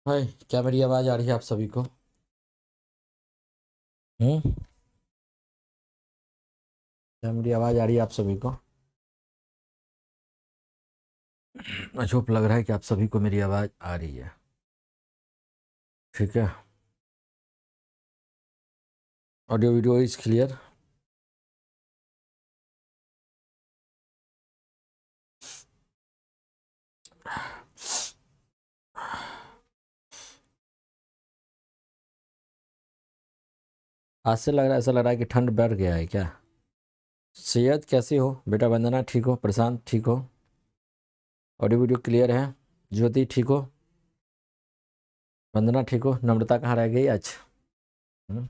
हाय, क्या मेरी आवाज़ आ रही है आप सभी को? हम्म। क्या मेरी आवाज़ आ रही है आप सभी को? अजूब लग रहा है कि आप सभी को मेरी आवाज़ आ रही है। ठीक है। Audio video is clear. आज से लग रहा है, ऐसा लग रहा है कि ठंड बढ़ गया है क्या? सेहत कैसी हो बेटा? वंदना ठीक हो? प्रशांत ठीक हो? ऑडियो वीडियो क्लियर है? ज्योति ठीक हो? वंदना ठीक हो? नम्रता कहाँ रह गई आज? हम्म।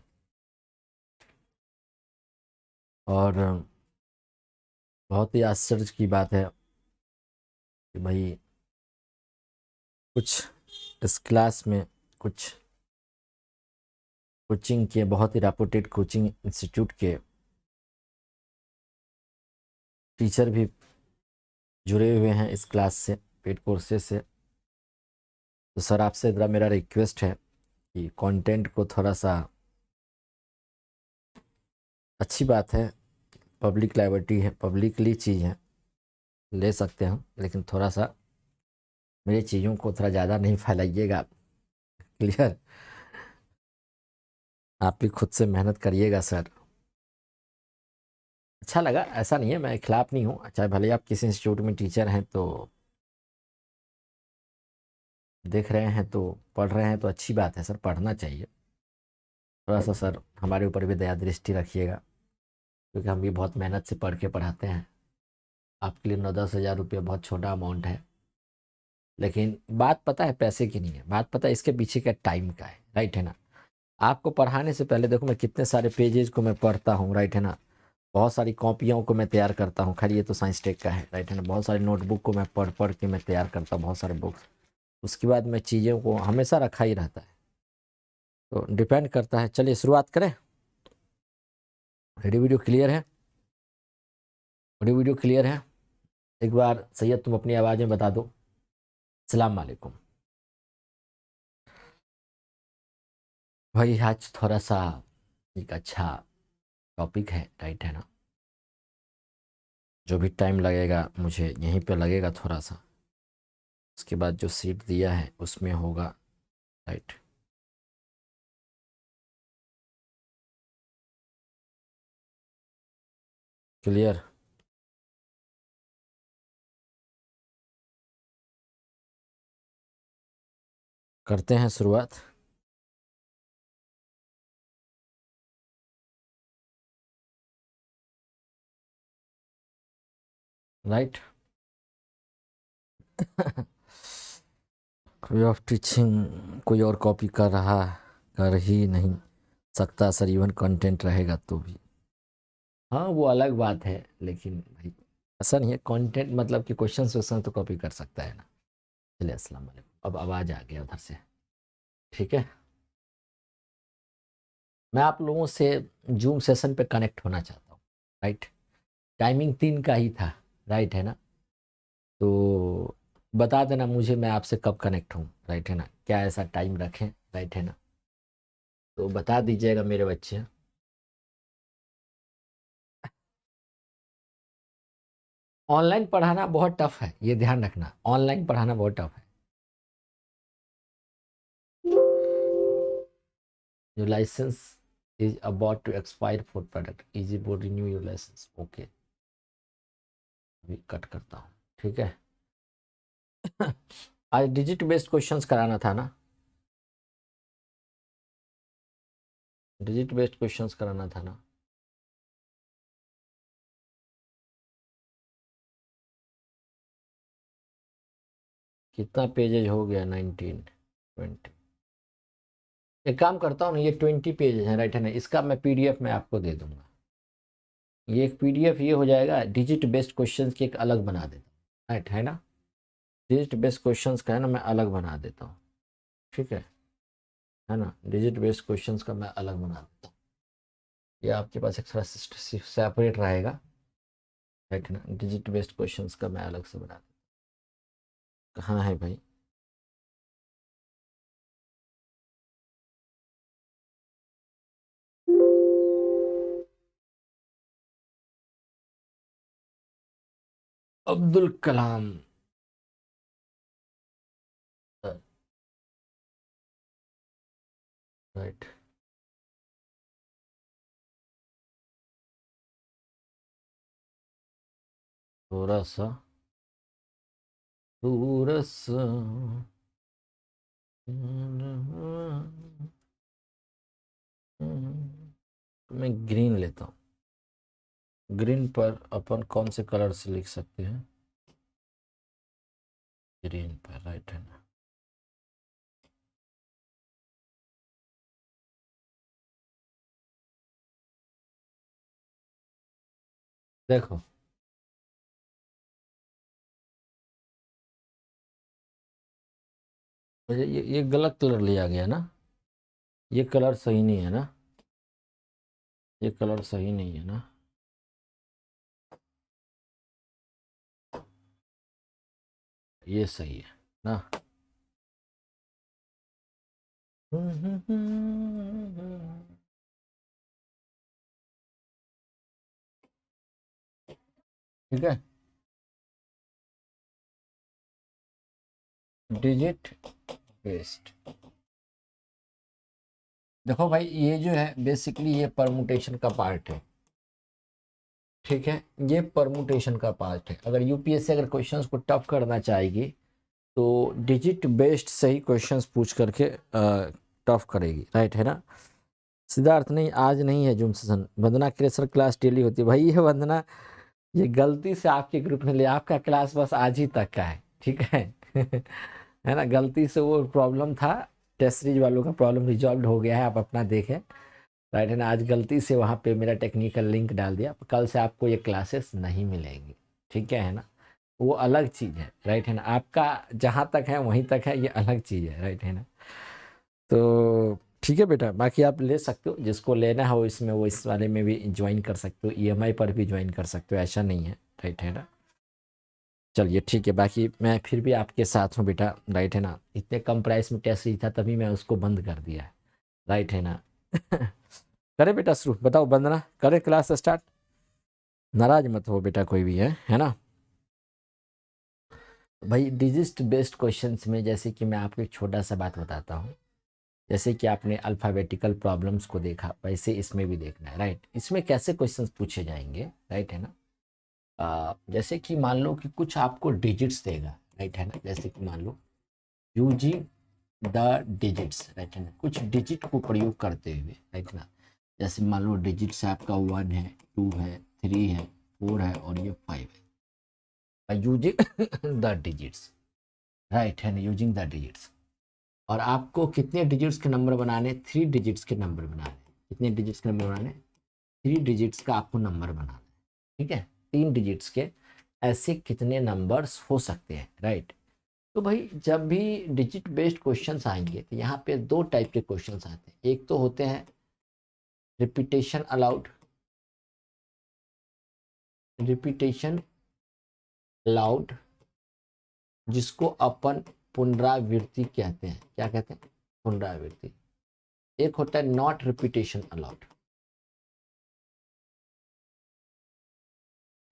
और बहुत ही आश्चर्य की बात है कि भाई कुछ इस क्लास में कुछ कोचिंग के, बहुत ही रेपुटेड कोचिंग इंस्टीट्यूट के टीचर भी जुड़े हुए हैं इस क्लास से, पेड कोर्सेज से। तो सर आपसे ज़रा मेरा रिक्वेस्ट है कि कंटेंट को थोड़ा सा, अच्छी बात है, पब्लिक लाइबिलिटी है, पब्लिकली चीज़ है, ले सकते हैं, लेकिन थोड़ा सा मेरी चीज़ों को थोड़ा ज़्यादा नहीं फैलाइएगा। क्लियर? आप भी खुद से मेहनत करिएगा सर। अच्छा लगा, ऐसा नहीं है, मैं खिलाफ नहीं हूँ, चाहे भले आप किसी इंस्टीट्यूट में टीचर हैं तो देख रहे हैं तो पढ़ रहे हैं तो अच्छी बात है सर, पढ़ना चाहिए। थोड़ा सा सर हमारे ऊपर भी दया दृष्टि रखिएगा, क्योंकि हम भी बहुत मेहनत से पढ़ के पढ़ाते हैं। आपके लिए 9-10 हज़ार रुपये बहुत छोटा अमाउंट है, लेकिन बात पता है पैसे की नहीं है, बात पता है इसके पीछे का टाइम का है। राइट है ना? आपको पढ़ाने से पहले देखो मैं कितने सारे पेजेस को मैं पढ़ता हूँ। राइट है ना? बहुत सारी कॉपियों को मैं तैयार करता हूँ। खैर ये तो साइंस टेक का है। राइट है ना? बहुत सारी नोटबुक को मैं पढ़ पढ़ के मैं तैयार करता हूँ, बहुत सारे बुक्स। उसके बाद मैं चीज़ों को हमेशा रखा ही रहता है। तो डिपेंड करता है। चलिए शुरुआत करें। वीडियो वीडियो क्लियर है? वीडियो वीडियो क्लियर है? एक बार सैयद तुम अपनी आवाज़ में बता दो। सलाम वालेकुम। भाई आज थोड़ा सा एक अच्छा टॉपिक है। राइट है ना? जो भी टाइम लगेगा मुझे यहीं पे लगेगा थोड़ा सा, उसके बाद जो सीट दिया है उसमें होगा। राइट? क्लियर? करते हैं शुरुआत। राइट? कोई ऑफ टीचिंग कोई और कॉपी कर ही नहीं सकता सर, इवन कंटेंट रहेगा तो भी। हाँ वो अलग बात है, लेकिन भाई ऐसा नहीं है, कंटेंट मतलब कि क्वेश्चन क्वेश्चन तो कॉपी कर सकता है ना। चलिए अस्सलाम वालेकुम। अब आवाज़ आ गया उधर से। ठीक है। मैं आप लोगों से जूम सेशन पे कनेक्ट होना चाहता हूँ। राइट? टाइमिंग 3 का ही था। राइट है ना? तो बता देना मुझे, मैं आपसे कब कनेक्ट हूँ। राइट है ना? क्या ऐसा टाइम रखें? राइट है ना? तो बता दीजिएगा मेरे बच्चे। ऑनलाइन पढ़ाना बहुत टफ है, ये ध्यान रखना, ऑनलाइन पढ़ाना बहुत टफ है। Your licence is about to expire for product, easy board renew your licence. Okay, अभी कट करता हूँ। ठीक है। आज डिजिट बेस्ड क्वेश्चंस कराना था ना? डिजिट बेस्ड क्वेश्चंस कराना था ना? कितना पेजेज हो गया? 19, 20। एक काम करता हूँ ना, ये 20 पेजेज हैं। राइट है ना? इसका मैं पीडीएफ में आपको दे दूंगा। ये एक पीडीएफ ये हो जाएगा, डिजिट बेस्ड क्वेश्चंस की एक अलग बना देता हूँ। राइट है ना? डिजिट बेस्ड क्वेश्चंस का है ना, मैं अलग बना देता हूँ। ठीक है ना? डिजिट बेस्ड क्वेश्चंस का मैं अलग बना देता हूँ। ये आपके पास एक थोड़ा सेपरेट रहेगा। राइट है ना। डिजिट बेस्ड क्वेश्चंस का मैं अलग से बना दूँ। कहाँ है भाई? अब्दुल कलाम। राइट। थोड़ा सा, थोड़ा सा। मैं ग्रीन लेता हूँ। ग्रीन पर अपन कौन से कलर से लिख सकते हैं? ग्रीन पर, राइट है ना। देखो, मुझे ये गलत कलर लिया गया ना। ये कलर सही नहीं है ना। ये कलर सही नहीं है ना। ये सही है ना। ठीक है। Digit based. देखो भाई, ये जो है बेसिकली ये परमुटेशन का पार्ट है। ठीक है, ये परमुटेशन का पार्ट है। अगर यूपीएससी अगर क्वेश्चंस को टफ करना चाहेगी तो डिजिट बेस्ड सही क्वेश्चंस पूछ करके टफ करेगी, राइट है ना। सिद्धार्थ नहीं, आज नहीं है जूम सेशन। वंदना के लिए सर क्लास डेली होती है। भाई ये वंदना, ये गलती से आपके ग्रुप में ले, आपका क्लास बस आज ही तक का है, ठीक है। है ना, गलती से वो प्रॉब्लम था, टेस्ट सीरीज वालों का प्रॉब्लम रिजॉल्व हो गया है, आप अपना देखें, राइट है ना। आज गलती से वहाँ पे मेरा टेक्निकल लिंक डाल दिया, कल से आपको ये क्लासेस नहीं मिलेंगी, ठीक है ना। वो अलग चीज़ है, राइट है ना। आपका जहाँ तक है वहीं तक है, ये अलग चीज़ है, राइट है ना। तो ठीक है बेटा, बाकी आप ले सकते हो, जिसको लेना हो इसमें वो इस वाले में भी ज्वाइन कर सकते हो, ईएमआई पर भी ज्वाइन कर सकते हो, ऐसा नहीं है, राइट है ना। चलिए ठीक है, बाकी मैं फिर भी आपके साथ हूँ बेटा, राइट है ना। इतने कम प्राइस में टेस्ट सीरीज था तभी मैं उसको बंद कर दिया है, राइट है ना। करें बेटा शुरू, बताओ वंदना, करें क्लास स्टार्ट? नाराज मत हो बेटा कोई भी, है ना। भाई डिजिट बेस्ड क्वेश्चंस में जैसे कि मैं आपको एक छोटा सा बात बताता हूँ। जैसे कि आपने अल्फ़ाबेटिकल प्रॉब्लम्स को देखा, वैसे इसमें भी देखना है, राइट। इसमें कैसे क्वेश्चंस पूछे जाएंगे, राइट है ना। जैसे कि मान लो कि कुछ आपको डिजिट्स देगा, राइट है ना। जैसे कि मान लो यूजिंग द डिजिट्स, राइट है ना, कुछ डिजिट को प्रयोग करते हुए, राइट ना। जैसे मान लो डिजिट्स आपका 1 है, 2 है, 3 है, 4 है और ये 5 है। यूजिंग द डिजिट्स, राइट है ना, यूजिंग द डिजिट्स। और आपको कितने डिजिट्स के नंबर बनाने? 3 डिजिट्स के नंबर बनाने। कितने डिजिट्स के नंबर बनाने? 3 डिजिट्स का आपको नंबर बनाना है, ठीक है। 3 डिजिट्स के ऐसे कितने नंबर्स हो सकते हैं, राइट। तो भाई जब भी डिजिट बेस्ड क्वेश्चंस आएंगे तो यहाँ पे 2 टाइप के क्वेश्चंस आते हैं। एक तो होते हैं रिपीटेशन अलाउड, रिपीटेशन अलाउड, जिसको अपन पुनरावृत्ति कहते हैं। क्या कहते हैं? पुनरावृत्ति। एक होता है not repetition allowed,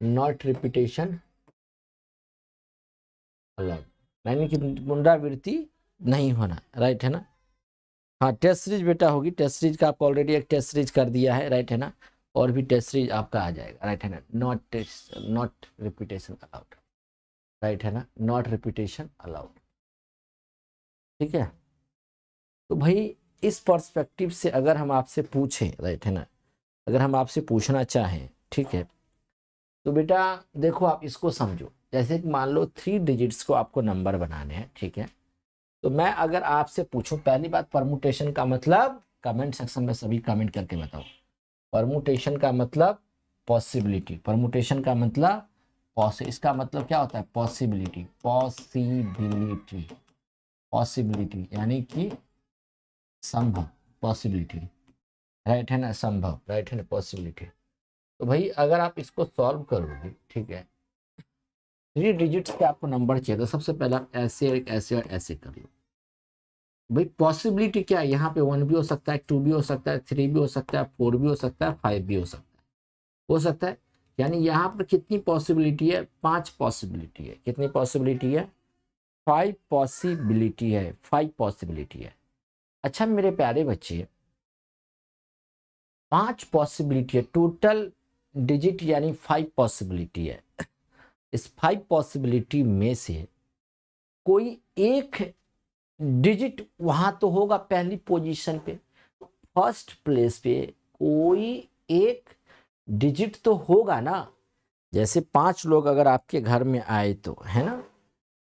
not repetition allowed, यानी कि पुनरावृत्ति नहीं होना, राइट है ना। हाँ, टेस्ट सीरीज बेटा होगी, टेस्ट सीरीज का आपको ऑलरेडी एक टेस्ट सीरीज कर दिया है, राइट है ना। और भी टेस्ट सीरीज आपका आ जाएगा, राइट है ना। नॉट रिपीटेशन अलाउड, राइट है ना, नॉट रिपीटेशन अलाउड, ठीक है। तो भाई इस पर्सपेक्टिव से अगर हम आपसे पूछें, राइट है ना, अगर हम आपसे पूछना चाहें, ठीक है, तो बेटा देखो आप इसको समझो। जैसे कि मान लो 3 डिजिट्स को आपको नंबर बनाने हैं, ठीक है। तो मैं अगर आपसे पूछूं, पहली बात परमुटेशन का मतलब, कमेंट सेक्शन में सभी कमेंट करके बताओ। परमुटेशन का मतलब पॉसिबिलिटी, परमुटेशन का मतलब इसका मतलब क्या होता है? पॉसिबिलिटी, पॉसिबिलिटी, पॉसिबिलिटी यानी कि संभव, पॉसिबिलिटी, राइट है ना, संभव, राइट है ना, पॉसिबिलिटी। तो भाई अगर आप इसको सॉल्व करोगे, ठीक है, 3 डिजिट्स के आपको नंबर चाहिए, तो सबसे पहला ऐसे ऐसे और ऐसे कर लो। भाई पॉसिबिलिटी क्या है, यहाँ पे 1 भी हो सकता है, 2 भी हो सकता है, 3 भी हो सकता है, 4 भी हो सकता है, 5 भी हो सकता है। यानी यहाँ पर कितनी पॉसिबिलिटी है, 5 पॉसिबिलिटी है। कितनी पॉसिबिलिटी है, 5 पॉसिबिलिटी है, 5 पॉसिबिलिटी है। अच्छा मेरे प्यारे बच्चे, 5 पॉसिबिलिटी है, टोटल डिजिट यानी 5 पॉसिबिलिटी है। इस 5 पॉसिबिलिटी में से कोई एक डिजिट वहां तो होगा पहली पोजीशन पे, फर्स्ट प्लेस पे कोई एक डिजिट तो होगा ना। जैसे 5 लोग अगर आपके घर में आए तो, है ना,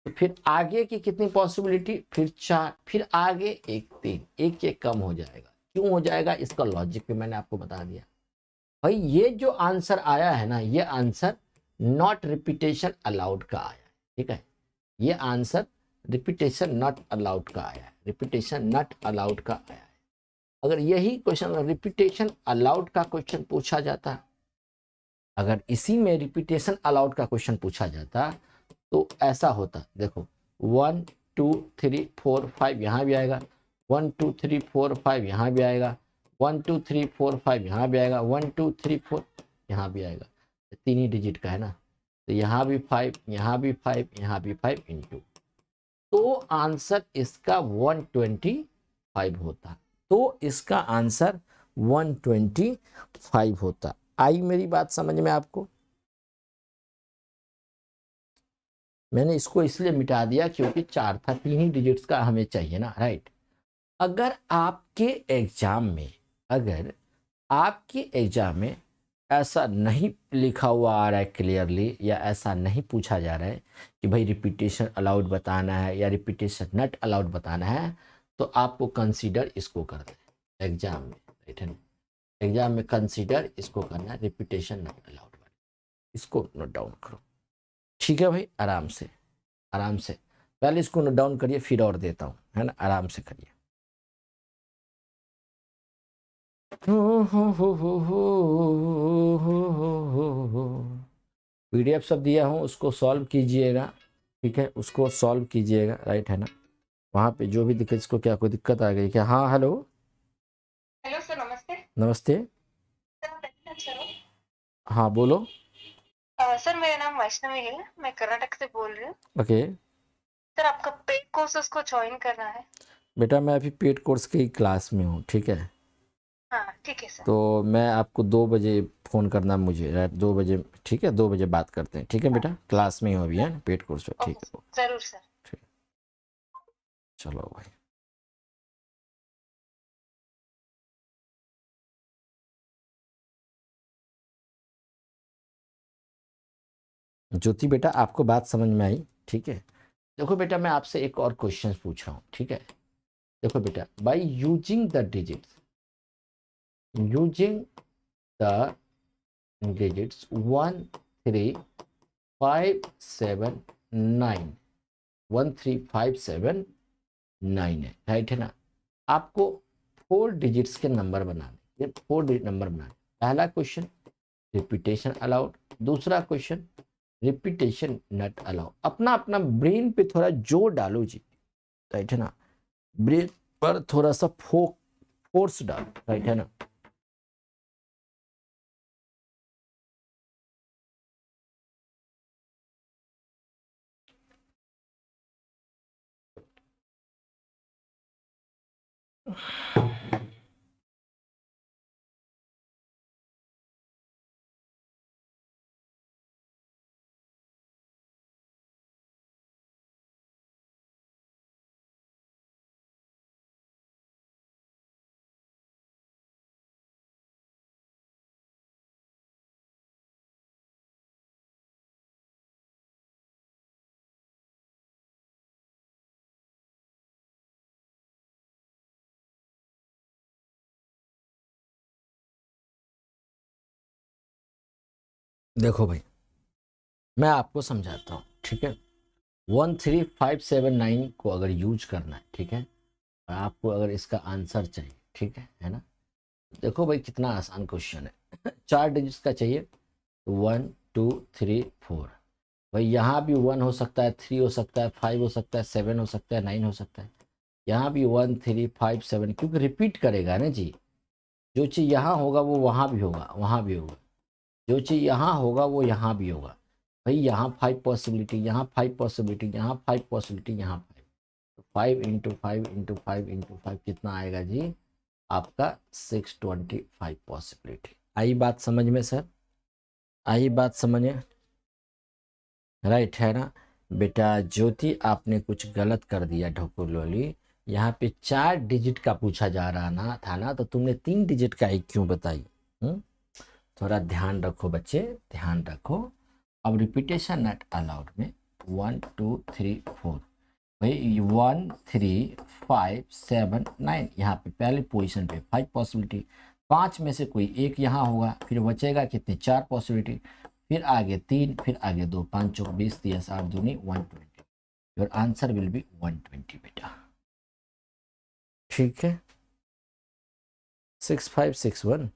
तो फिर आगे की कितनी पॉसिबिलिटी, फिर 4, फिर आगे एक 3, एक कम हो जाएगा। क्यों हो जाएगा, इसका लॉजिक भी मैंने आपको बता दिया। भाई ये जो आंसर आया है ना, ये आंसर नॉट रिपीटेशन अलाउड का आया है, ठीक है। ये आंसर रिपीटेशन नॉट अलाउड का आया है, रिपीटेशन नॉट अलाउड का आया है। अगर यही क्वेश्चन रिपीटेशन अलाउड का क्वेश्चन पूछा जाता, अगर इसी में रिपीटेशन अलाउड का क्वेश्चन पूछा जाता तो ऐसा होता, देखो 1 2 3 4 5 यहाँ भी आएगा, 1 2 3 4 5 यहाँ भी आएगा, 1 2 3 4 5 यहाँ भी आएगा, 1 2 3 4 यहाँ भी आएगा। 3 ही डिजिट का है ना, तो यहाँ भी 5, यहाँ भी 5, यहाँ भी 5 इंटू, तो आंसर इसका 125 होता। तो इसका आंसर 125 होता। आई मेरी बात समझ में आपको? मैंने इसको इसलिए मिटा दिया क्योंकि 4 था, 3 ही डिजिट्स का हमें चाहिए ना, राइट। अगर आपके एग्जाम में ऐसा नहीं लिखा हुआ आ रहा है क्लियरली, या ऐसा नहीं पूछा जा रहा है कि भाई रिपीटेशन अलाउड बताना है या रिपीटेशन नॉट अलाउड बताना है, तो आपको कंसीडर इसको करना है एग्जाम में, राइट है ना। एग्जाम में कंसीडर इसको करना है, रिपीटेशन नॉट अलाउड, इसको नोट डाउन करो, ठीक है भाई। आराम से पहले इसको नोट डाउन करिए, फिर और देता हूँ, है ना, आराम से करिए। पीडीएफ सब दिया हूँ, उसको सॉल्व कीजिएगा, ठीक है, उसको सॉल्व कीजिएगा, राइट है ना। वहाँ पे जो भी दिक्कत, इसको क्या कोई दिक्कत आ गई क्या? हाँ हेलो सर, नमस्ते। नमस्ते। सर, हाँ बोलो। सर मेरा नाम वैष्णवी है, मैं कर्नाटक से बोल रही हूँ। ओके सर आपका पेड कोर्सेज को ज्वाइन करना है। बेटा, मैं अभी पेड कोर्स की क्लास में हूँ, ठीक है। हाँ ठीक है सर। तो मैं आपको 2 बजे फ़ोन करना मुझे, राइट, 2 बजे, ठीक है, 2 बजे बात करते हैं, ठीक है बेटा, क्लास में ही हो अभी, है पेड कोर्स में, ठीक ओके है, सर, जरूर सर। ठीक। चलो भाई, ज्योति बेटा आपको बात समझ में आई, ठीक है। देखो बेटा, मैं आपसे एक और क्वेश्चन पूछ रहा हूँ, ठीक है। देखो बेटा, बाय यूजिंग द डिजिट्स 1 3 5 7 9, 1 3 5 7 9 है, राइट है ना। आपको 4 डिजिट्स के नंबर बनाने, ये 4 डिजिट नंबर बनाने। पहला क्वेश्चन रिपीटेशन अलाउड, दूसरा क्वेश्चन रिपीटेशन नॉट अलाउड। अपना अपना ब्रेन पे थोड़ा जोर डालो जी, राइट है ना, ब्रेन पर थोड़ा सा फोर्स डालो, राइट है ना। देखो भाई, मैं आपको समझाता हूँ, ठीक है। 13579 को अगर यूज करना है, ठीक है, और आपको अगर इसका आंसर चाहिए, ठीक है ना। देखो भाई कितना आसान क्वेश्चन है। 4 डिजिट्स का चाहिए, 1 2 3 4। भाई यहाँ भी 1 हो सकता है, 3 हो सकता है, 5 हो सकता है, 7 हो सकता है, 9 हो सकता है। यहाँ भी 1 3 5 7, क्योंकि रिपीट करेगा ना जी। जो चीज़ यहाँ होगा वो वहाँ भी होगा, वहाँ भी होगा। जो चीज़ यहाँ होगा वो यहाँ भी होगा। भाई यहाँ 5 पॉसिबिलिटी, यहाँ 5 पॉसिबिलिटी, यहाँ 5 पॉसिबिलिटी, यहाँ 5। तो 5 इंटू 5 इंटू 5 इंटू 5 कितना आएगा जी? आपका 625 पॉसिबिलिटी। आई बात समझ में सर? आई बात समझ में? राइट है ना बेटा? ज्योति आपने कुछ गलत कर दिया ढोकुलोली। यहाँ पे 4 डिजिट का पूछा जा रहा ना था ना, तो तुमने 3 डिजिट का ही क्यों बताई? थोड़ा ध्यान रखो बच्चे, ध्यान रखो। अब रिपीटेशन नॉट अलाउड में 1 2 3 4, भाई 1 3 5 7 9, यहाँ पे पहले पोजीशन पे 5 पॉसिबिलिटी। 5 में से कोई एक यहाँ होगा, फिर बचेगा कितने? 4 पॉसिबिलिटी, फिर आगे 3, फिर आगे 2, 5 चौक 20, 30 8 दूनी 120। योर आंसर विल बी 120 बेटा। ठीक है, 6561।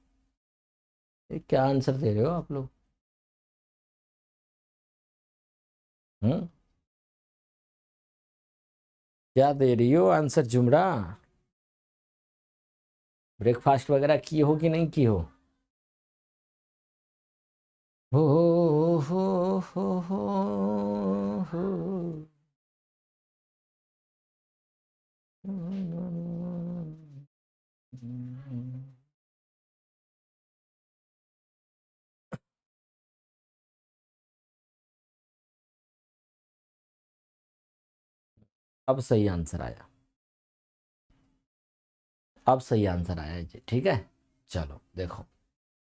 ये क्या आंसर दे रहे हो आप लोग? क्या दे रही हो आंसर जुमरा? ब्रेकफास्ट वगैरह की हो कि नहीं की हो? हो हो। अब सही आंसर आया, अब सही आंसर आया जी। ठीक है, चलो देखो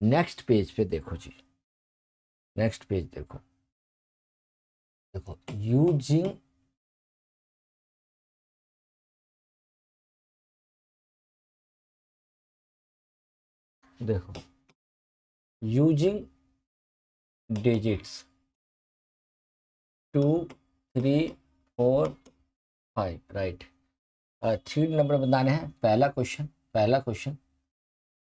नेक्स्ट पेज पे देखो जी, नेक्स्ट पेज देखो। देखो यूजिंग, देखो यूजिंग डिजिट्स 2 3 4 5, राइट। 3 नंबर बताने हैं। पहला क्वेश्चन, पहला क्वेश्चन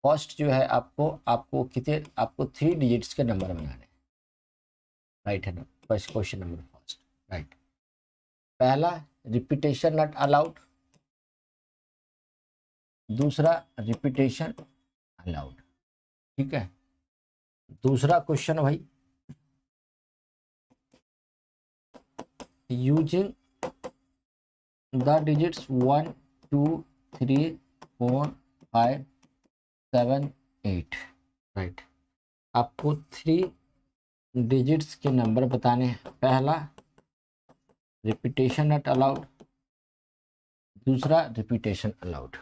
फर्स्ट जो है, आपको आपको कितने, आपको 3 डिजिट्स के नंबर बनाने हैं, राइट है ना? First question number first, right. पहला रिपीटेशन नॉट अलाउड, दूसरा रिपीटेशन अलाउड। ठीक है, दूसरा क्वेश्चन भाई, यूजिंग द डिजिट्स 1 2 3 4 5 7 8, राइट। आपको 3 डिजिट्स के नंबर बताने हैं। पहला रिपीटेशन नॉट अलाउड, दूसरा रिपीटेशन अलाउड,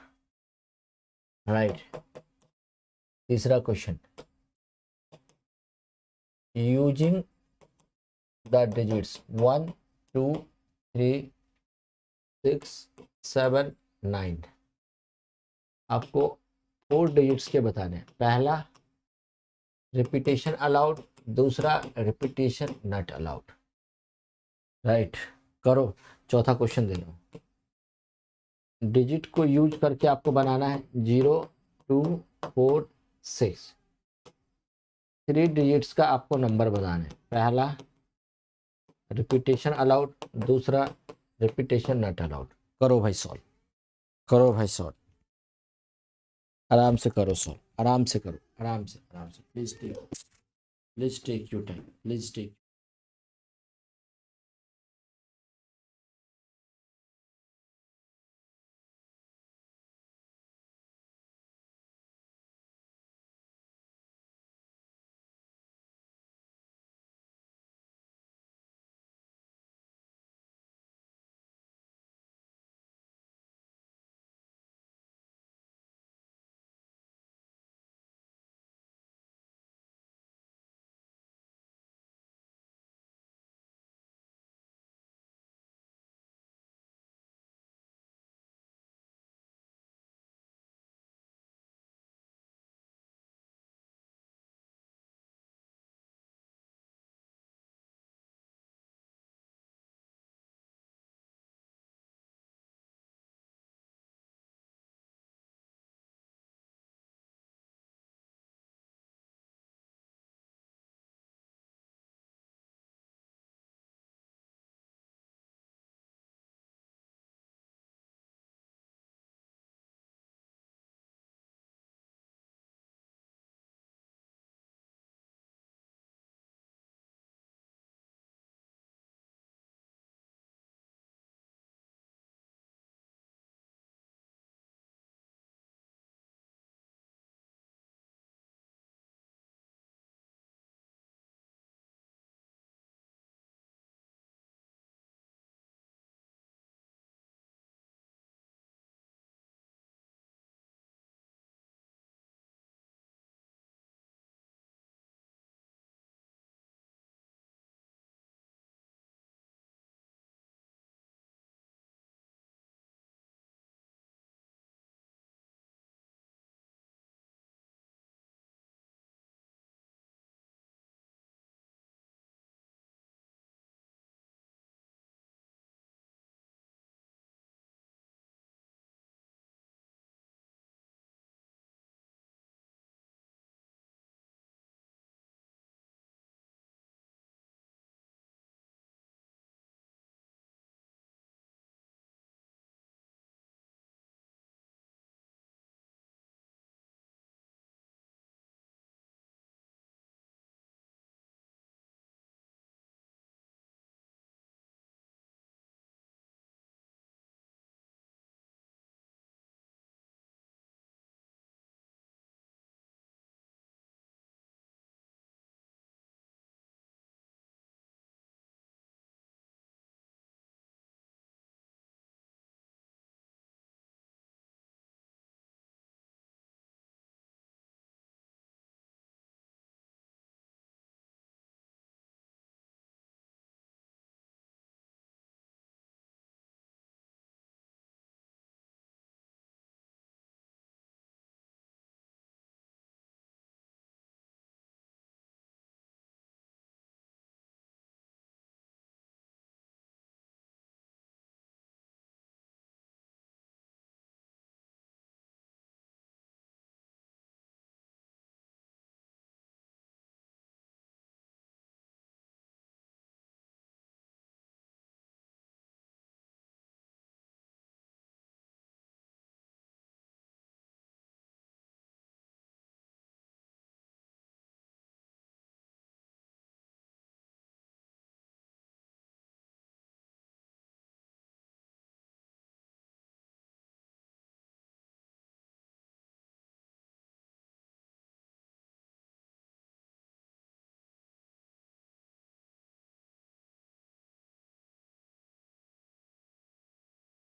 राइट। तीसरा क्वेश्चन, यूजिंग द डिजिट्स 1 2 3 6 7 9, आपको 4 डिजिट्स के बताने हैं। पहला रिपीटेशन अलाउड, दूसरा रिपीटेशन नॉट अलाउड, राइट। करो, चौथा क्वेश्चन दे दो। डिजिट को यूज करके आपको बनाना है 0 2 4 6, 3 डिजिट्स का आपको नंबर बनाना है। पहला रिपीटेशन अलाउड, दूसरा रिपीटेशन नॉट अलाउड। करो भाई सॉल्व, करो भाई सॉल्व, आराम से करो सॉल्व, आराम से करो, आराम से, आराम से। Please take your time, please take.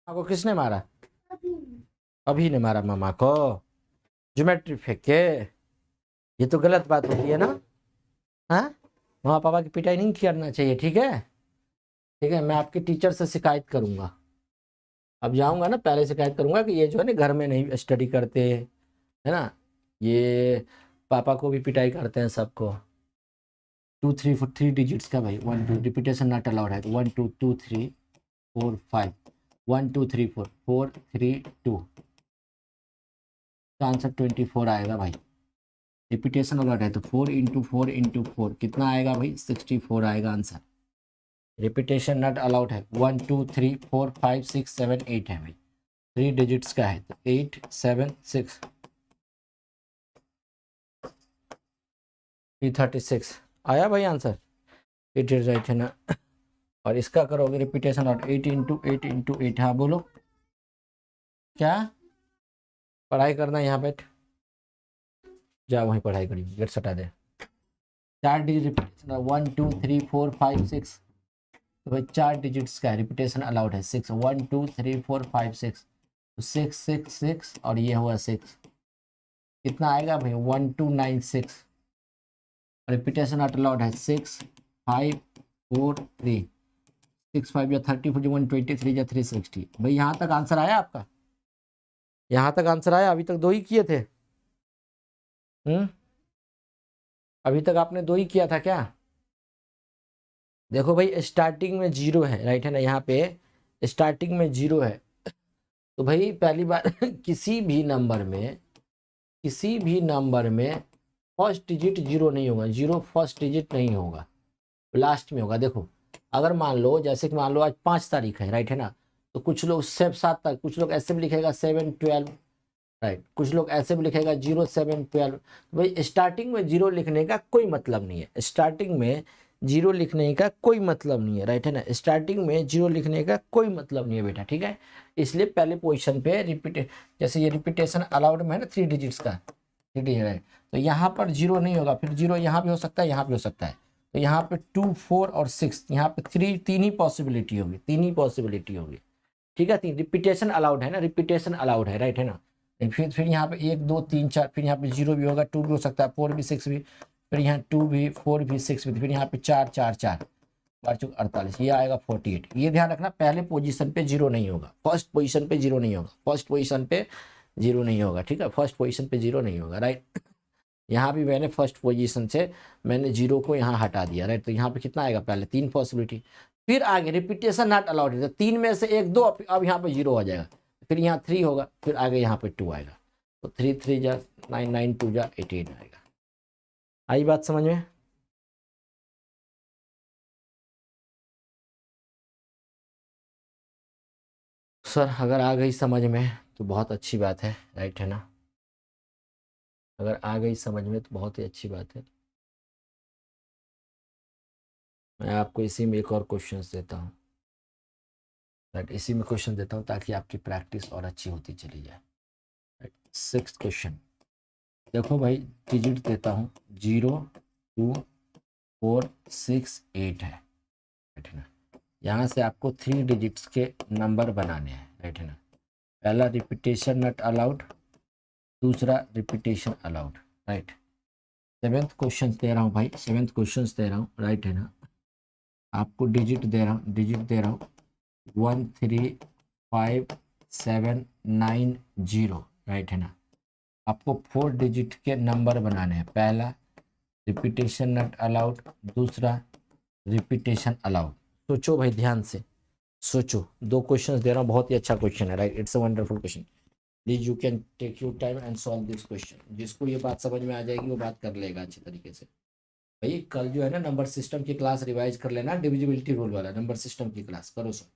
को किसने मारा? अभी ने मारा मामा को ज्योमेट्री फेंक के? ये तो गलत बात होती है ना। हाँ, मामा पापा की पिटाई नहीं करना चाहिए, ठीक है? ठीक है, मैं आपके टीचर से शिकायत करूंगा। अब जाऊंगा ना, पहले शिकायत करूंगा कि ये जो है ना घर में नहीं स्टडी करते, है ना, ये पापा को भी पिटाई करते हैं सबको। 2 3 4 3 डिजिट्स का भाई, 1 2 रिपीटेशन नॉट अलाउड है। 1 2 2 3 4 5 1 2 3 4 4 3 2, तो आंसर 24 आएगा भाई। रिपीटेशन अलाउड है तो 4 × 4 × 4 कितना आएगा भाई? 64 आएगा आंसर। रिपीटेशन नॉट अलाउड है। 1 2 3 4 5 6 7 8 है भाई, 3 डिजिट्स का है तो 8 7 6 336 आया भाई आंसर। इट इज राइट है ना। और इसका करोगे रिपीटेशन और 8 × 8 × 8। हाँ बोलो क्या पढ़ाई करना? यहाँ बैठ जा, वहीं पढ़ाई करी, गेट सटा दे। 4 डिजिट रिपीटेशन 1 2 3 4 5 6, तो भाई 4 डिजिट्स का है। रिपीटेशन अलाउड है 6 1 2 3 4 5 6, तो 6 6 6 और ये हुआ 6, कितना आएगा भाई? 1 2 9 6। रिपीटेशन नॉट अलाउड है 6 5 4 3, 6 5 या 30 41 23 या 360। भाई यहाँ तक आंसर आया आपका? यहाँ तक आंसर आया? अभी तक दो ही किए थे। अभी तक आपने दो ही किया था क्या? देखो भाई स्टार्टिंग में 0 है, राइट है ना, यहाँ पे स्टार्टिंग में 0 है, तो भाई पहली बार किसी भी नंबर में फर्स्ट डिजिट 0 नहीं होगा। 0 फर्स्ट डिजिट नहीं होगा, लास्ट में होगा। देखो अगर मान लो, जैसे कि मान लो आज 5 तारीख है, राइट है ना, तो कुछ लोग 7 तारीख, कुछ लोग ऐसे भी लिखेगा 7 12, राइट, कुछ लोग ऐसे भी लिखेगा 0 7 12। भाई स्टार्टिंग में 0 लिखने का कोई मतलब नहीं है। स्टार्टिंग में 0 लिखने का कोई मतलब नहीं है, राइट है ना, स्टार्टिंग में 0 लिखने का कोई मतलब नहीं है बेटा, ठीक है। इसलिए पहले पोजीशन पे रिपीट, जैसे ये रिपीटेशन अलाउड में है ना 3 डिजिट्स का, 3 डिजिट है, तो यहाँ पर 0 नहीं होगा, फिर 0 यहाँ भी हो सकता है, यहाँ भी हो सकता है। तो यहाँ पे 2 4 और 6, यहाँ पे 3 ही पॉसिबिलिटी होगी, 3 ही पॉसिबिलिटी होगी, ठीक है। 3 रिपीटेशन अलाउड है ना, रिपीटेशन अलाउड है, राइट है ना। फिर यहाँ पे 1 2 3 4, फिर यहाँ पे 0 भी होगा, 2 भी हो सकता है, 4 भी 6 भी, फिर यहाँ 2 भी 4 भी 6 भी, फिर यहाँ पे 4 4 4 4 48, ये आएगा 48। ये ध्यान रखना, पहले पोजीशन पे 0 नहीं होगा, फर्स्ट पोजीशन पे 0 नहीं होगा, फर्स्ट पोजीशन पे 0 नहीं होगा, ठीक है, फर्स्ट पोजीशन पे 0 नहीं होगा, राइट। यहाँ भी मैंने फर्स्ट पोजीशन से मैंने 0 को यहाँ हटा दिया, राइट, तो यहाँ पे कितना आएगा? पहले 3 पॉसिबिलिटी, फिर आगे रिपीटेशन नॉट अलाउड है, 3 में से 1 2, अब यहाँ पे 0 हो जाएगा, फिर यहाँ 3 होगा, फिर आगे यहाँ पे 2 आएगा, तो 3 3 जा 9 9 2 जा 18 आएगा। आई बात समझ में? सर अगर आ गई समझ में तो बहुत अच्छी बात है, राइट है ना, अगर आ गई समझ में तो बहुत ही अच्छी बात है। मैं आपको इसी में एक और क्वेश्चन देता हूँ, राइट, इसी में क्वेश्चन देता हूँ ताकि आपकी प्रैक्टिस और अच्छी होती चली जाए, राइट। 6th क्वेश्चन देखो भाई, डिजिट देता हूँ 0 2 4 6 8 है, राइट है ना। यहाँ से आपको 3 डिजिट्स के नंबर बनाने हैं, राइट है ना। पहला रिपीटेशन नॉट अलाउड, दूसरा repetition allowed, right. 7th question दे रहा हूँ भाई, 7th क्वेश्चन दे रहा हूँ, राइट है ना। आपको डिजिट दे रहा हूँ 1 3 5 7 9 0, राइट है ना। आपको 4 डिजिट के नंबर बनाने हैं, पहला रिपीटेशन नॉट अलाउड, दूसरा रिपीटेशन अलाउड। सोचो भाई, ध्यान से सोचो, 2 क्वेश्चंस दे रहा हूँ, बहुत ही अच्छा क्वेश्चन है, right, it's a wonderful question. Please you can take your time and solve this question. जिसको ये बात समझ में आ जाएगी वो बात कर लेगा अच्छे तरीके से। भाई कल जो है ना नंबर सिस्टम की क्लास रिवाइज कर लेना, डिविजिबिलिटी रूल वाला नंबर सिस्टम की क्लास करो सो।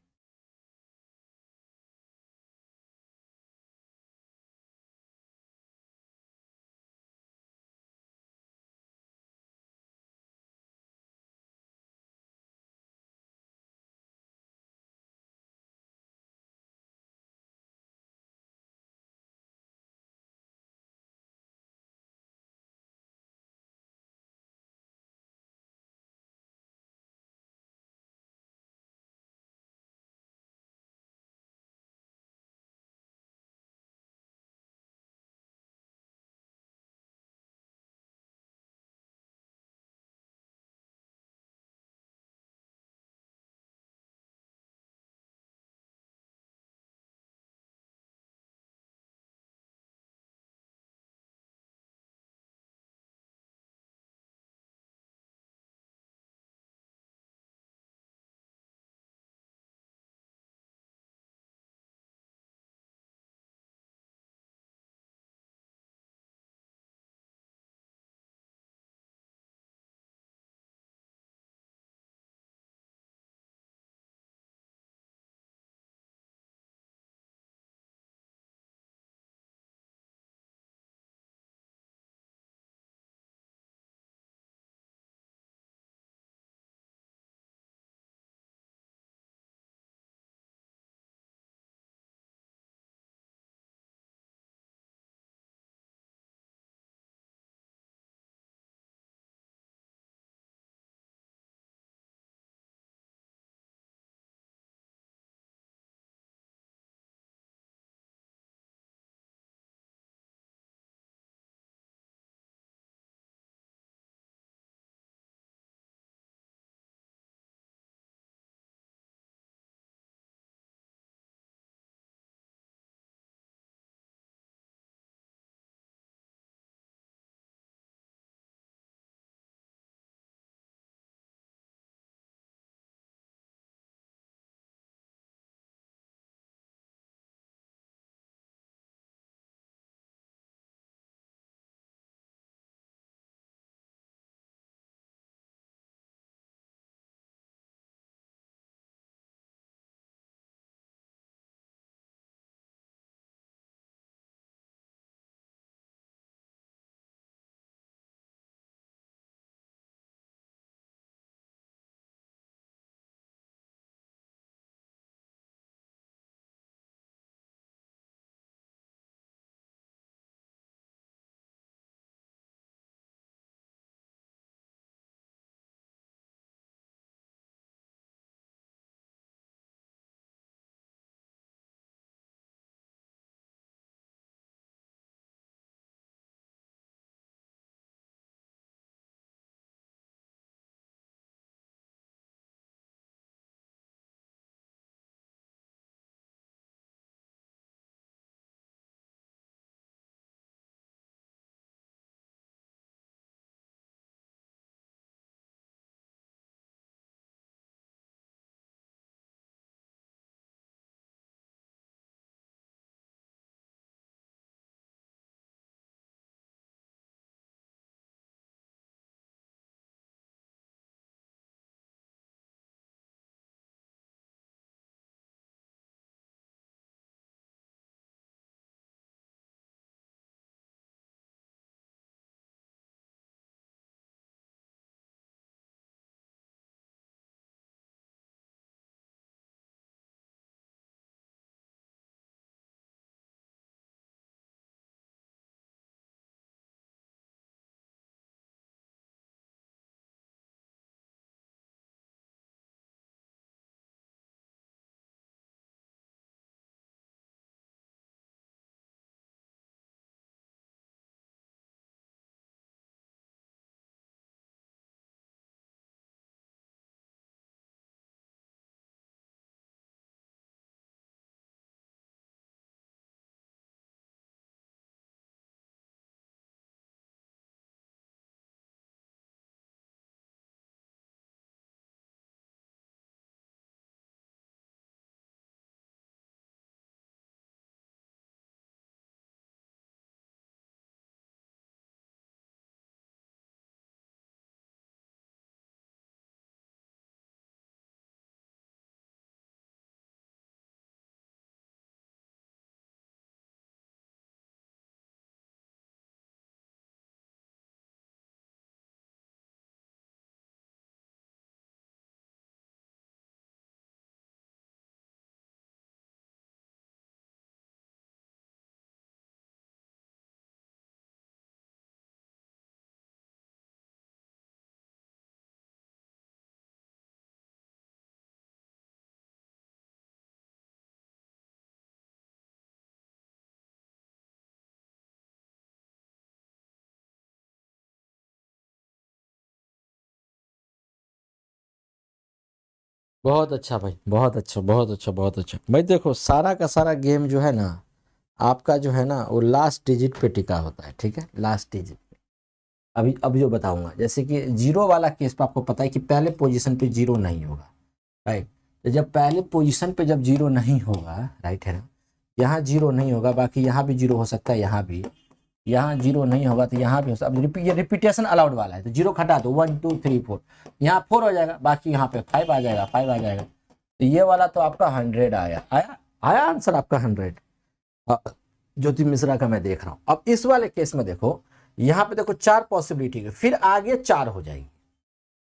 बहुत अच्छा भाई, बहुत अच्छा, बहुत अच्छा, बहुत अच्छा भाई। देखो सारा का सारा गेम जो है ना, आपका जो है ना वो लास्ट डिजिट पे टिका होता है, ठीक है, लास्ट डिजिट पे। अभी जो बताऊंगा, जैसे कि जीरो वाला केस पे आपको पता है कि पहले पोजीशन पे जीरो नहीं होगा, राइट। तो जब पहले पोजीशन पे जब जीरो नहीं होगा, राइट है ना, यहाँ जीरो नहीं होगा, बाकी यहाँ भी जीरो हो सकता है, यहाँ भी, यहाँ जीरो नहीं होगा तो यहाँ भी हो सकता है। अब ये रिपीटेशन अलाउड वाला है, तो जीरो खटा दो, 1 2 3 4, यहाँ 4 हो जाएगा, बाकी यहाँ पे 5 आ जाएगा, 5 आ जाएगा। तो ये वाला तो आपका 100 आया, आया आया आंसर आपका 100। ज्योति मिश्रा का मैं देख रहा हूँ। अब इस वाले केस में देखो, यहाँ पे देखो 4 पॉसिबिलिटी है, फिर आगे 4 हो जाएगी।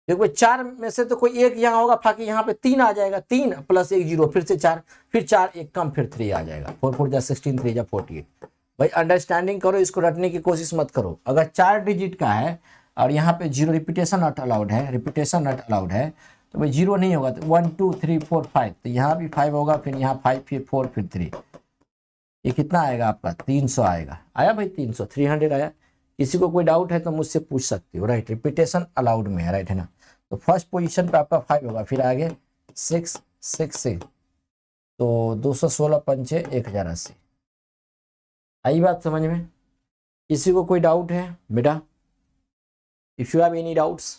देखो 4 में से तो कोई एक यहाँ होगा, बाकी यहाँ पे 3 आ जाएगा, 3 प्लस 1 जीरो, फिर से 4, फिर 4 एक कम, फिर 3 आ जाएगा, 4 4 जा 16, 3 जा 48। भाई अंडरस्टैंडिंग करो, इसको रटने की कोशिश मत करो। अगर 4 डिजिट का है और यहाँ पे जीरो, रिपीटेशन नॉट अलाउड है, रिपीटेशन नॉट अलाउड है, तो भाई जीरो नहीं होगा, तो 1 2 3 4 5, तो यहाँ भी 5 होगा, फिर यहाँ 5, फिर 4, फिर 3। ये कितना आएगा आपका? 300 आएगा। आया भाई 300, 300 आया। किसी को कोई डाउट है तो मुझसे पूछ सकते हो, राइट। रिपीटेशन अलाउड में है, राइट है ना। तो फर्स्ट पोजीशन पे आपका 5 होगा, फिर आगे 6 6 6, तो 216 पंचे 1080। आई बात समझ में? किसी को कोई डाउट है बेटा? If you have any doubts.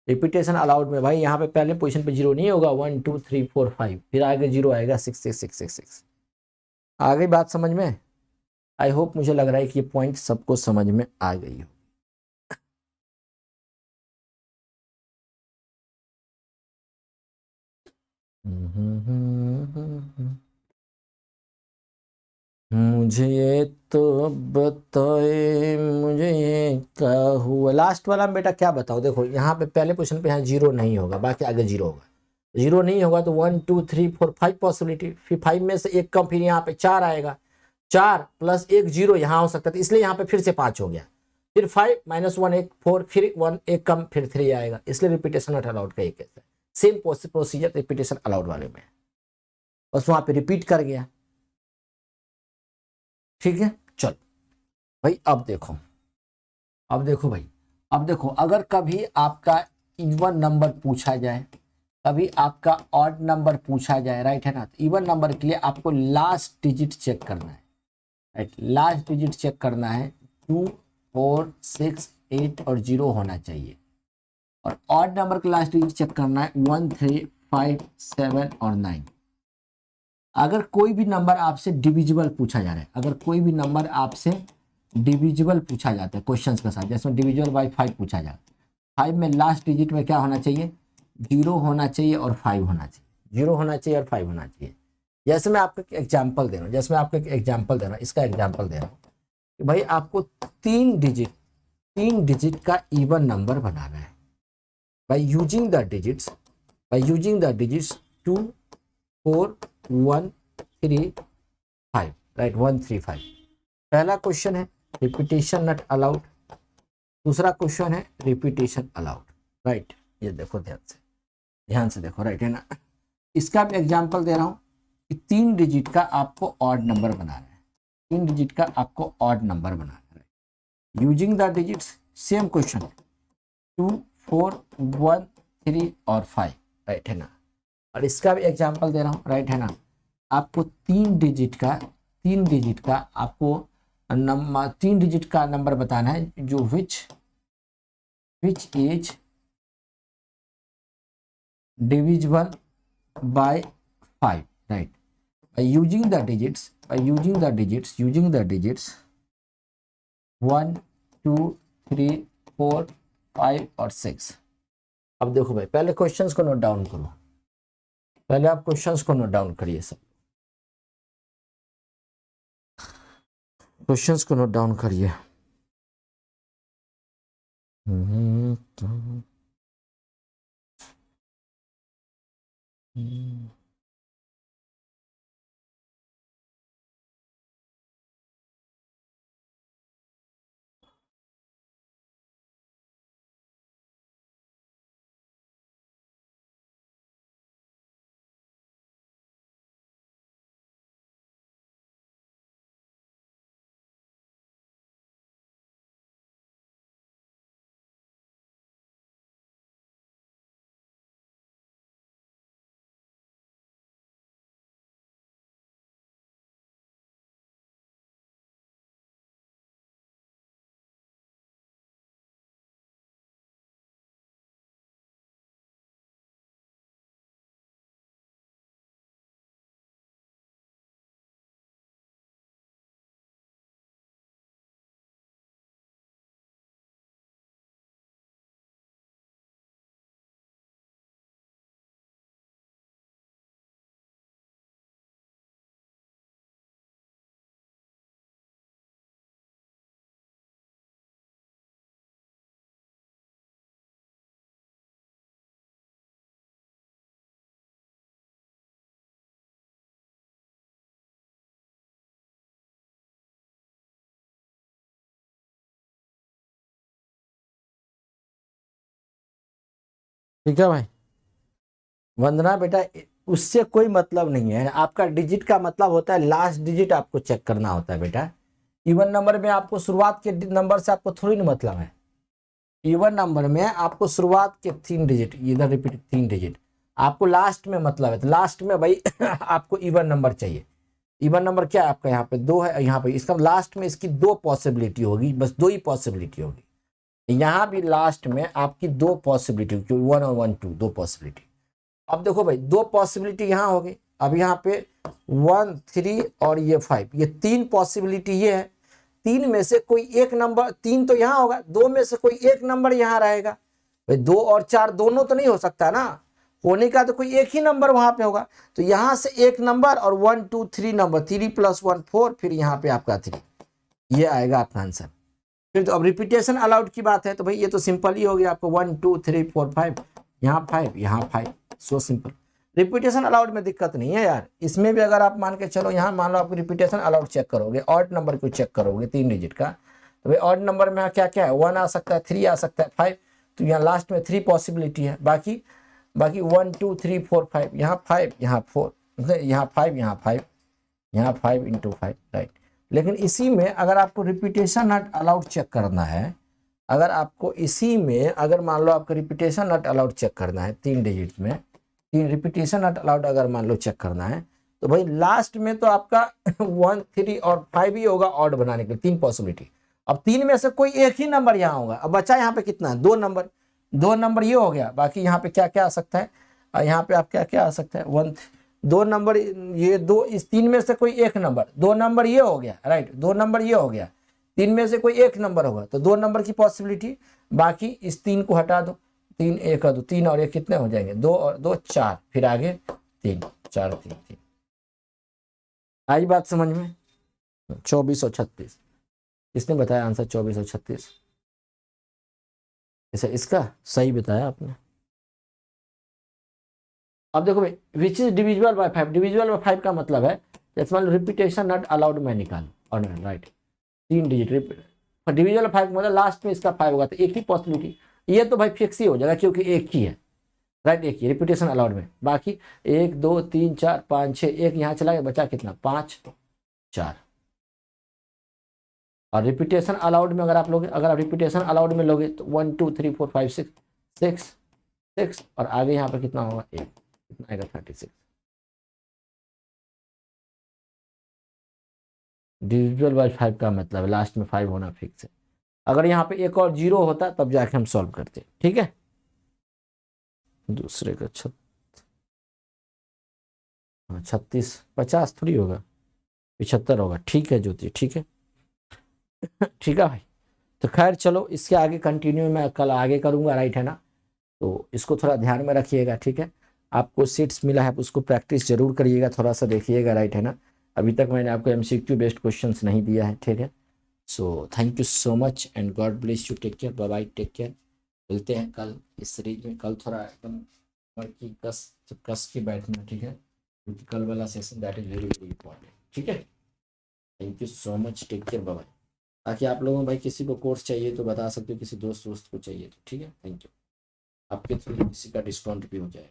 Repetition allowed में भाई यहाँ पे पहले पोजीशन पे जीरो नहीं होगा, 1 2 3 4 5, फिर आगे जीरो आएगा, 6 6 6 6 6। आ गई बात समझ में? आई होप, मुझे लग रहा है कि ये पॉइंट सबको समझ में आ गई हो। मुझे ये तो बताए, मुझे ये क्या हुआ। लास्ट वाला में बेटा क्या बताओ, देखो यहाँ पे पहले पोजीशन पे यहाँ जीरो नहीं होगा, बाकी आगे जीरो होगा। जीरो नहीं होगा तो 1 2 3 4 5 पॉसिबिलिटी, फिर 5 में से एक कम, फिर यहाँ पे 4 आएगा, 4 प्लस 1 जीरो यहाँ हो सकता है, इसलिए यहाँ पे फिर से 5 हो गया, फिर 5 माइनस 1 एक 4, फिर 1 एक कम, फिर 3 आएगा, इसलिए रिपीटेशन नॉट अलाउड का एक है। सेम प्रोसीजर रिपीटेशन अलाउड वाले में, बस वहां पे रिपीट कर गया। ठीक है, चलो भाई। अब देखो भाई, अब देखो, अगर कभी आपका इवन नंबर पूछा जाए, कभी आपका ऑड नंबर पूछा जाए, राइट है ना, तो इवन नंबर के लिए आपको लास्ट डिजिट चेक करना है, राइट। लास्ट डिजिट चेक करना है, 2 4 6 8 और 0 होना चाहिए। और ऑड नंबर का लास्ट डिजिट चेक करना है 1 3 5 7 और 9। अगर कोई भी नंबर आपसे डिविजिबल पूछा जा रहा है, अगर कोई भी नंबर आपसे डिविजिबल पूछा जाता है क्वेश्चन के साथ, जैसे डिविजिबल बाई 5 पूछा जाए, 5 में लास्ट डिजिट में क्या होना चाहिए? 0 होना चाहिए और 5 होना चाहिए, 0 होना चाहिए और 5 होना चाहिए। जैसे मैं आपको एग्जाम्पल दे रहा हूँ, जैसे मैं आपको एग्जाम्पल दे रहा हूँ, इसका एग्जाम्पल दे रहा हूँ कि भाई आपको 3 डिजिट का इवन नंबर बनाना है by using the digits, by using the digits 2 4 1 3 5, right, 1 3 5। पहला क्वेश्चन है रिपीटेशन नॉट अलाउड, दूसरा क्वेश्चन है रिपीटेशन अलाउड, राइट। ये देखो ध्यान से देखो, राइट है ना। इसका भी एग्जांपल दे रहा हूं कि 3 डिजिट का आपको ऑड नंबर बनाना है, 3 डिजिट का आपको ऑड नंबर बनाना है, using the digits, same question है, 2 4 1 3 और 5, राइट है ना। और इसका भी एग्जांपल दे रहा हूं, राइट है ना। आपको 3 डिजिट का आपको नंबर, 3 डिजिट का नंबर बताना है, जो which is divisible by 5, right. By using the digits 1 2 3 4 5 और 6। अब देखो भाई, पहले क्वेश्चंस को नोट डाउन करो, पहले आप क्वेश्चंस को नोट डाउन करिए, सब क्वेश्चंस को नोट डाउन करिए। ठीक है भाई। वंदना बेटा उससे कोई मतलब नहीं है, आपका डिजिट का मतलब होता है लास्ट डिजिट आपको चेक करना होता है बेटा। इवन नंबर में आपको शुरुआत के नंबर से आपको थोड़ी ना मतलब है। इवन नंबर में आपको शुरुआत के 3 डिजिट, इधर रिपीट 3 डिजिट, आपको लास्ट में मतलब है, तो लास्ट में भाई आपको इवन नंबर चाहिए। इवन नंबर क्या है आपका, यहाँ पे 2 है, यहाँ पे इसका लास्ट में इसकी 2 पॉसिबिलिटी होगी, बस 2 ही पॉसिबिलिटी होगी। यहाँ भी लास्ट में आपकी 2 पॉसिबिलिटी, 1 और 1 2 2 पॉसिबिलिटी। अब देखो भाई 2 पॉसिबिलिटी यहाँ होगी, अब यहाँ पे 1 3 और ये 5, ये 3 पॉसिबिलिटी ये है। 3 में से कोई एक नंबर, 3 तो यहाँ होगा, 2 में से कोई एक नंबर यहाँ रहेगा। भाई 2 और 4 दोनों तो नहीं हो सकता ना, होने का तो कोई एक ही नंबर वहां पे होगा। तो यहाँ से एक नंबर और 1 2 3 नंबर, 3 + 1 4, फिर यहाँ पे आपका 3, ये आएगा आपका आंसर। फिर तो अब रिपीटेशन अलाउड की बात है, तो भाई ये तो सिंपल ही हो गया आपको, 1 2 3 4 5, यहाँ 5 यहाँ 5, सो सिंपल। रिपीटेशन अलाउड में दिक्कत नहीं है यार, इसमें भी अगर आप मान के चलो, यहाँ मान लो आप रिपीटेशन अलाउड चेक करोगे, ऑड नंबर को चेक करोगे 3 डिजिट का, तो भाई ऑड नंबर में क्या क्या है, 1 आ सकता है, 3 आ सकता है, 5, तो यहाँ लास्ट में 3 पॉसिबिलिटी है। बाकी 1 2 3 4 5, यहाँ 5 यहाँ 4, यहाँ 5 यहाँ 5, यहाँ 5 × 5, राइट। लेकिन इसी में अगर आपको रिपीटेशन नॉट अलाउड चेक करना है, अगर आपको इसी में अगर मान लो आपको रिपीटेशन नॉट अलाउड चेक करना है 3 डिजिट में, 3 रिपीटेशन नॉट अलाउड अगर मान लो चेक करना है, तो भाई लास्ट में तो आपका 1 3 और 5 ही होगा ऑड बनाने के लिए, 3 पॉसिबिलिटी। अब 3 में से कोई एक ही नंबर यहाँ होगा, अब बचा यहाँ पे कितना है, 2 नंबर, 2 नंबर ये हो गया। बाकी यहाँ पे क्या क्या आ सकता है, यहाँ पे आप क्या क्या आ सकता है, 1 2 नंबर, ये 2, इस 3 में से कोई एक नंबर, 2 नंबर ये हो गया, राइट, 2 नंबर ये हो गया, 3 में से कोई एक नंबर होगा, तो 2 नंबर की पॉसिबिलिटी। बाकी इस 3 को हटा दो, 3 1 और 2, 3 और 1 कितने हो जाएंगे, 2 और 2 4, फिर आगे 3 4 3 3। आई बात समझ में। 24 और 36, किसने बताया आंसर 24 और 36? इसे इसका सही बताया आपने। अब देखो भाई which is divisible by 5, divisible by 5 का मतलब है जैसे मान लो रिपीटेशन नॉट अलाउड में निकाल और राइट, 3 डिजिट डिविजिबल 5 का मतलब लास्ट में इसका 5 होगा, तो एक ही पॉसिबिलिटी, ये तो भाई फिक्स ही हो जाएगा क्योंकि एक ही है, राइट, एक ही रिपीटेशन अलाउड में। बाकी 1 2 3 4 5 6, एक यहाँ चला गया, बचा कितना 5 4। और रिपीटेशन अलाउड में अगर आप लोगे, अगर आप रिपीटेशन अलाउड में लोगे तो 1 2 3 4 5 6 6 6, और आगे यहाँ पर कितना होगा 1, कितना आएगा 36। डिविजिबल बाय 5 का मतलब लास्ट में 5 होना फिक्स है। अगर यहाँ पे एक और 0 होता तब जाके हम सॉल्व करते, ठीक है। दूसरे का 36 50 थोड़ी होगा, 75 होगा, ठीक है ज्योति, ठीक है ठीक है भाई। तो खैर चलो इसके आगे कंटिन्यू मैं कल आगे करूँगा, राइट है ना, तो इसको थोड़ा ध्यान में रखिएगा, ठीक है। आपको सीट्स मिला है उसको प्रैक्टिस जरूर करिएगा, थोड़ा सा देखिएगा, राइट है ना। अभी तक मैंने आपको MCQ बेस्ड क्वेश्चंस नहीं दिया है, ठीक है। So thank you so much and God bless you, take care, bye bye, take care. मिलते हैं कल इस सीरीज में, कल थोड़ा एकदम की कस के बैठना, ठीक है, क्योंकि कल वाला session that is very very important, ठीक है। Thank you so much, take care, bye bye. ताकि आप लोगों भाई किसी को कोर्स चाहिए तो बता सकते हो, किसी दोस्त को चाहिए तो, ठीक है। थैंक यू, आपके थ्रू किसी का डिस्काउंट भी हो जाएगा।